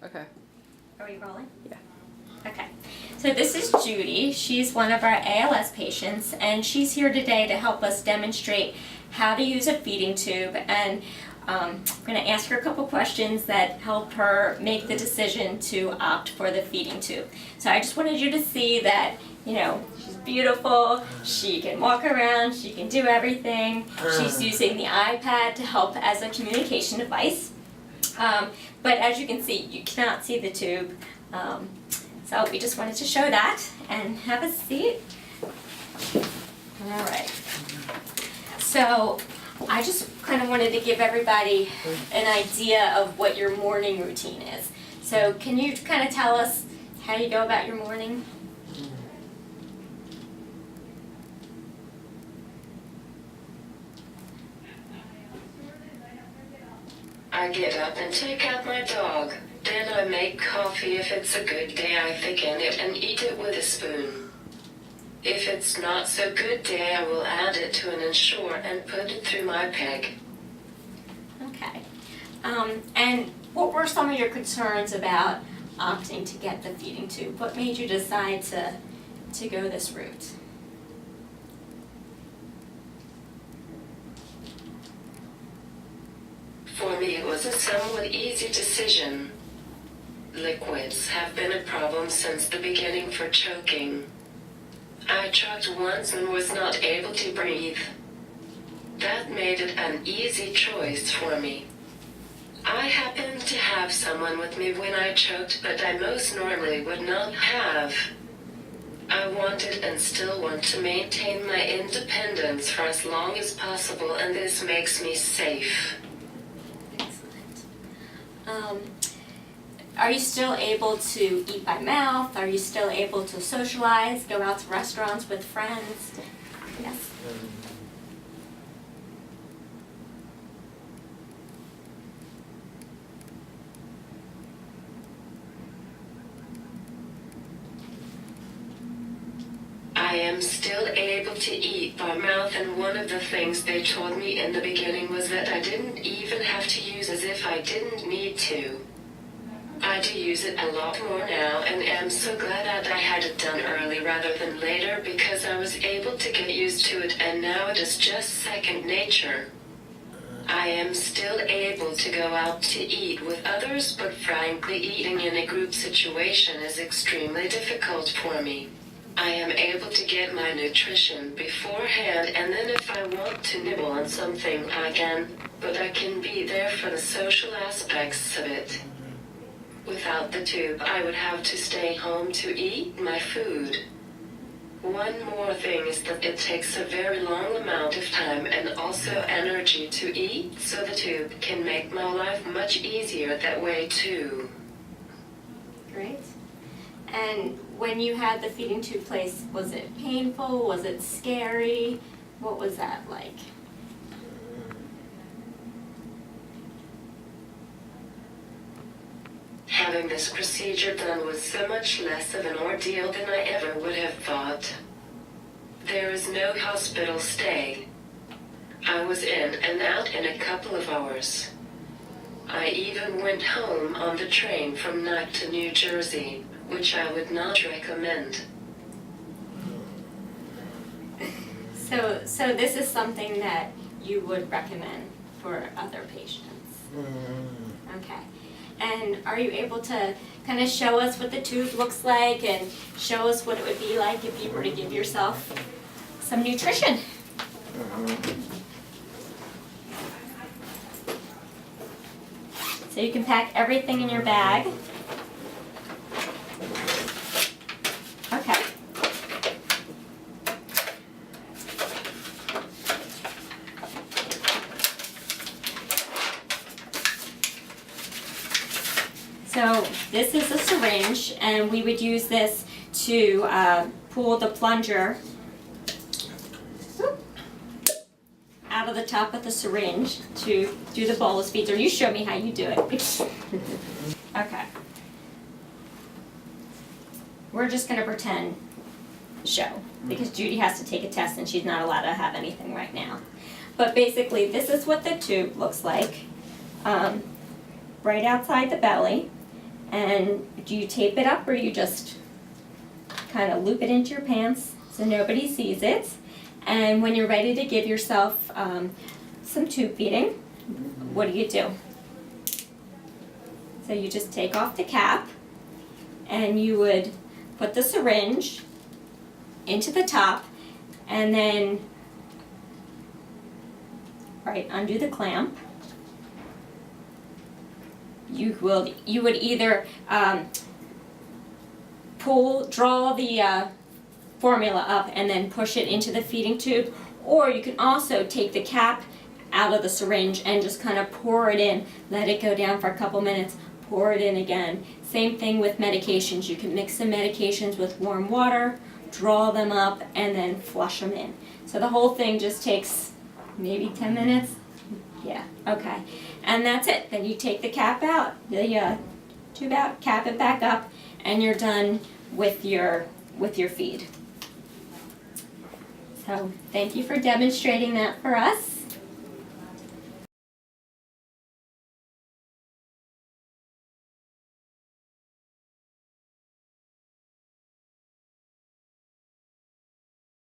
Okay. Are we rolling? Yeah. Okay. So this is Judy. She's one of our ALS patients, and she's here today to help us demonstrate how to use a feeding tube. And we're going to ask her a couple questions that help her make the decision to opt for the feeding tube. So I just wanted you to see that, you know, she's beautiful, she can walk around, she can do everything. She's using the iPad to help as a communication device. But as you can see, you cannot see the tube. So we just wanted to show that and have a seat. All right. So I just kind of wanted to give everybody an idea of what your morning routine is. So can you kind of tell us how you go about your morning? I get up and take out my dog. Then I make coffee if it's a good day. I thicken it and eat it with a spoon. If it's not so good day, I will add it to an ensure and put it through my peg. Okay. And what were some of your concerns about opting to get the feeding tube? What made you decide to go this route? For me, it was a somewhat easy decision. Liquids have been a problem since the beginning for choking. I choked once and was not able to breathe. That made it an easy choice for me. I happened to have someone with me when I choked, but I most normally would not have. I wanted and still want to maintain my independence for as long as possible, and this makes me safe. Are you still able to eat by mouth? Are you still able to socialize, go out to restaurants with friends? Yes. I am still able to eat by mouth, and one of the things they told me in the beginning was that I didn't even have to use as if I didn't need to. I do use it a lot more now, and am so glad that I had it done early rather than later, because I was able to get used to it, and now it is just second nature. I am still able to go out to eat with others, but frankly eating in a group situation is extremely difficult for me. I am able to get my nutrition beforehand, and then if I want to nibble on something I can, but I can be there for the social aspects of it. Without the tube, I would have to stay home to eat my food. One more thing is that it takes a very long amount of time and also energy to eat, so the tube can make my life much easier that way too. Great. And when you had the feeding tube placed, was it painful? Was it scary? What was that like? Having this procedure done was so much less of an ordeal than I ever would have thought. There is no hospital stay. I was in and out in a couple of hours. I even went home on the train from Night to New Jersey, which I would not recommend. So this is something that you would recommend for other patients? Okay. And are you able to kind of show us what the tube looks like and show us what it would be like if you were to give yourself some nutrition? So you can pack everything in your bag. Okay. So this is a syringe, and we would use this to pull the plunger out of the top of the syringe to do the bolus feeds, or you show me how you do it. Okay. We're just going to pretend show, because Judy has to take a test and she's not allowed to have anything right now. But basically, this is what the tube looks like, right outside the belly. And do you tape it up or you just kind of loop it into your pants so nobody sees it? And when you're ready to give yourself some tube feeding, what do? So you just take off the cap and you would put the syringe into the top and then undo the clamp. You would either draw the formula up and then push it into the feeding tube, or you can also take the cap out of the syringe and just kind of pour it in, let it go down for a couple minutes, pour it in again. Same thing with medications. You can mix the medications with warm water, draw them up, and then flush them in. So the whole thing just takes maybe 10 minutes. Yeah, okay. And that's it. Then you take the cap out, the tube out, cap it back up, and you're done with your feed. So thank you for demonstrating that for us.